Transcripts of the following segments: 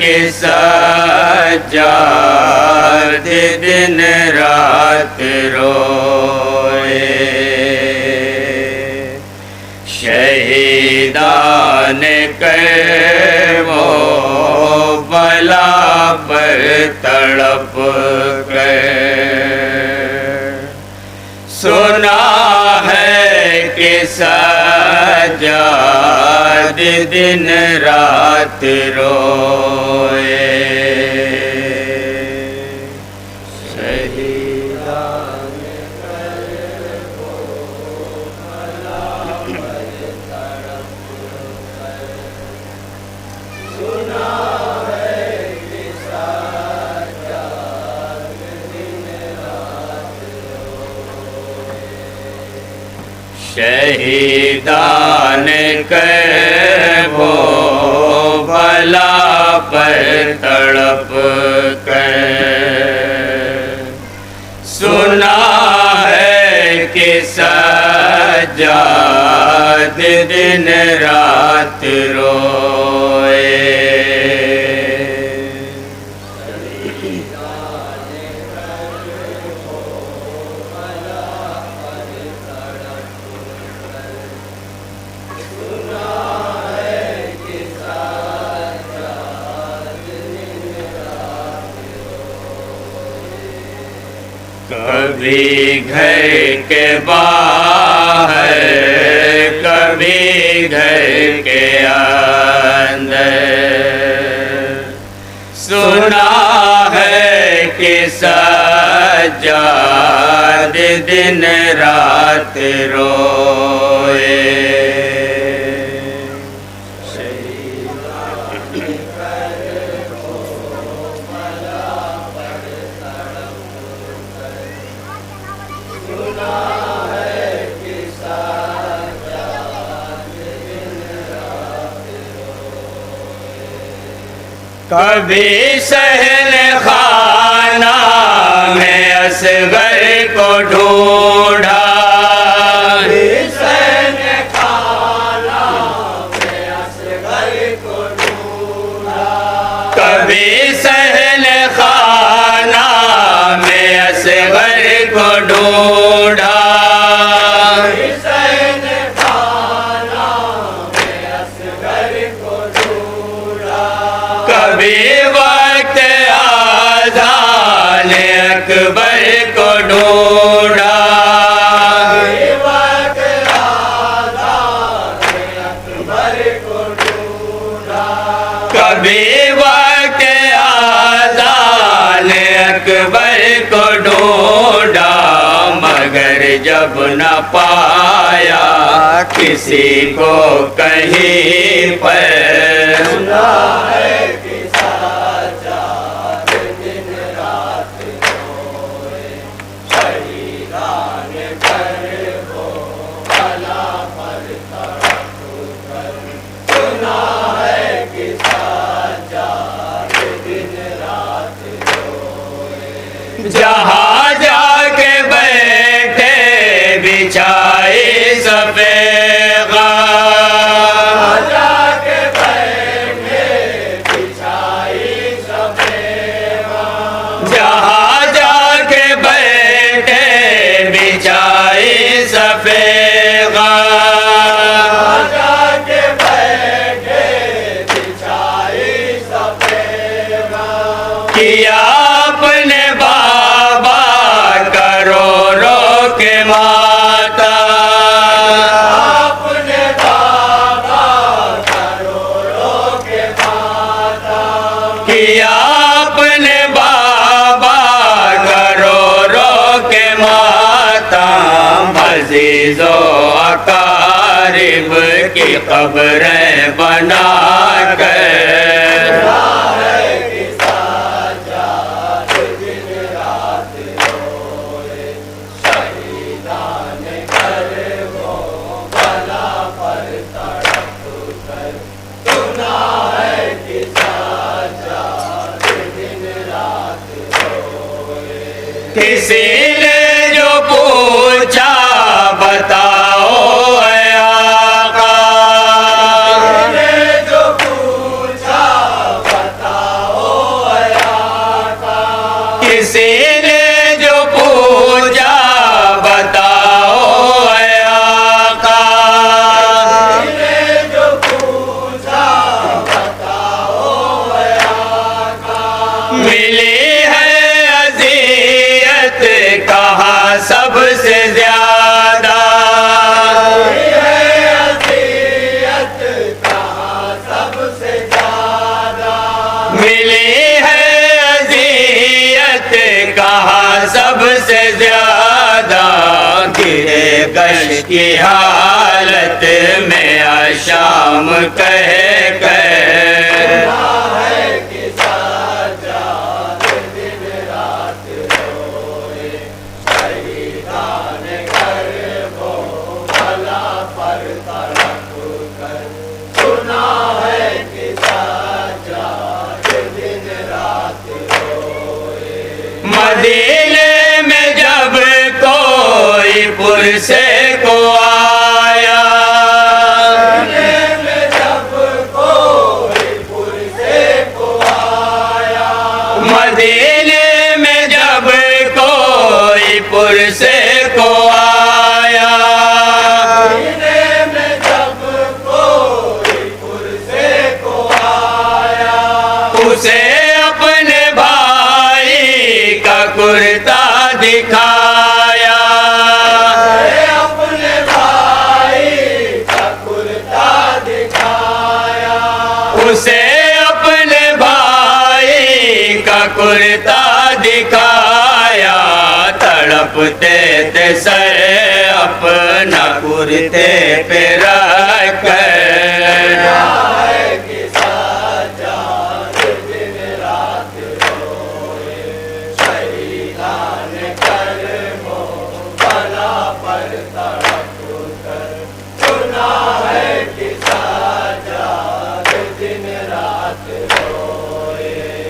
कि सज्जाद दिन रात रोए। शहीदान कर वो बला पर तड़प कर। सुना है कि सज्जाद दिन रात रोए। शहीदान कर वो भला पर तड़प कर। सुना है कि सज्जाद दिन रात रोए। कभी घर के बाहर, कभी घर के अंदर। सुना है कि सज्जाद दिन रात रोए। कभी सहन खाना में असगर को ढूंढा। सहन खाना में असगर को ढूंढा। कभी सहन खाना में असगर को ढूंढा। कभी वक्त आज़ान अकबर को ढूंढा। वक्त आज़ान अकबर को ढूंढा। कभी वक्त आज़ान अकबर को ढूंढा। मगर जब न पाया किसी को कहीं पर। जहाँ जाके बैठे बिछाए सफेगा। जाके बैठे बिछाए सफेगा। जहाँ जाके बैठे बिछाए सफेगा। जाके बैठे बिछाए सफेगा। किया अपने बाबा करोड़ों के माता। अपने बाबा करोड़ों के माता। किया अपने बाबा करोड़ों के माता। अज़ीज़ो अकारिब की कब्रें बना कर। किसी ने जो पूछा बताओ ऐ आका। किसी ने जो पूछा बताओ की हालत में आशाम कह कर मदीने में जब कोई पुरसे को आया, मदीने में जब कोई पुरसे को आया, उसे अपने भाई का कुर्ता दिखाया, अपने भाई का कुर्ता दिखाया, उसे अपने भाई का कुर्ता दिखाया। तड़पते थे सर अपना कुर्ते पे रख कर,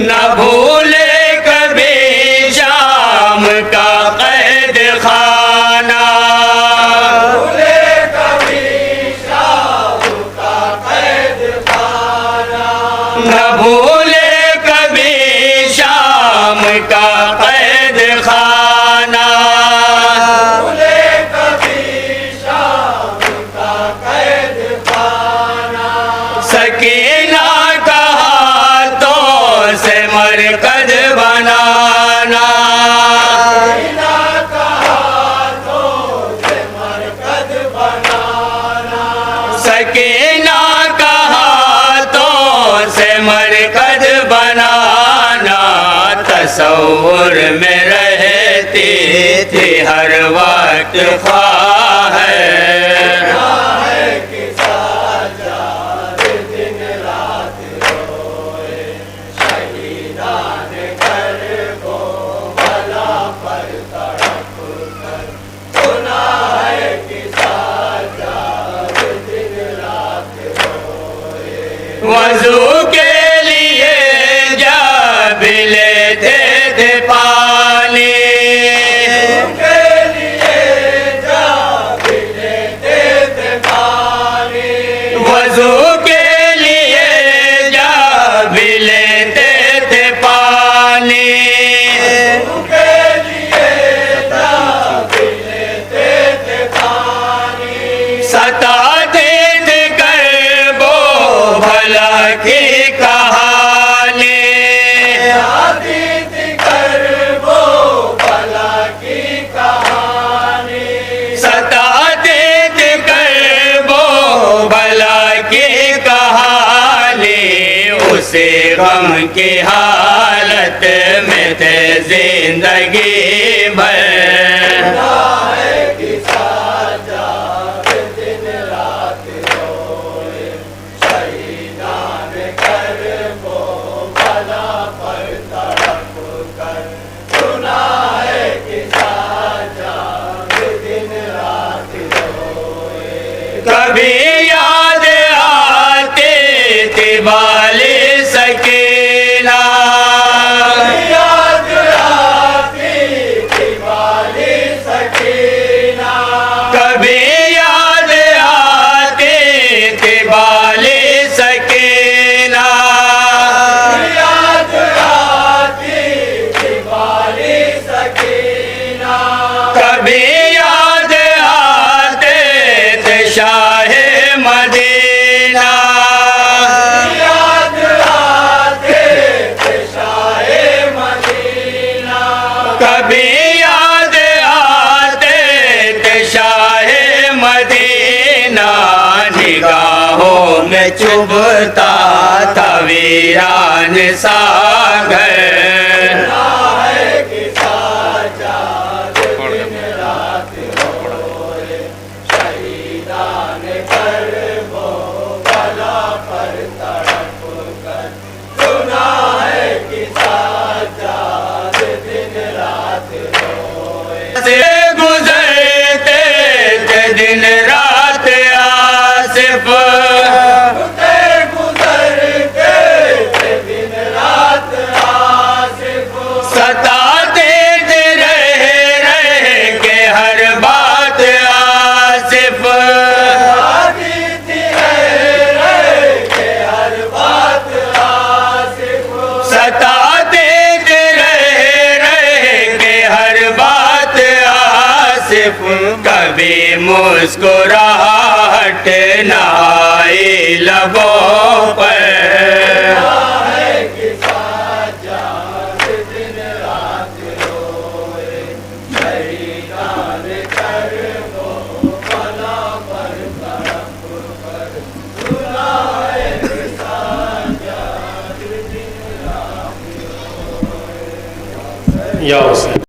न भूले कभी शाम का कैद खाना, भूले कभी शाम का कैद खाना, न भूले कभी शाम का कैद खाना, भूले कभी शाम का कैद खाना। सकीना से मरकज बनाना, सकीना का हाथों से मरकज बनाना। तसव्वुर में रहती थी हर वक्त ख्वाह वज़ू के लिए जब लेते थे पानी, के लिए जब लेते थे पानी, वज़ू के लिए जब लेते थे पानी, के लिए जब लेते थे पानी। सताते थे करबो भला की कहानी, करबो भला की कहानी, सताते थे करबो भला की कहानी। उसे गम की हालत में थे जिंदगी भर, कभी याद आते थे वाले सकीना, याद आती थी वाले सकीना, कभी याद आते थे वाले सकीना, याद आती थी वाले सकीना, कभी याद आते थे शाहे मदीना, याद आते थे शाहे मदीना, कभी याद आते थे शाहे मदीना। निगाहों में चुभता था वीरान सागर, गुजरते थे दिन रात आसिफ, गुजरते थे दिन रात आसिफ, सताते थे रह के हर बात आसिफ, सताते थे रह के हर बात आसिफ, कभी मुस्कुराहट न आई लबों पर, या हुसैन।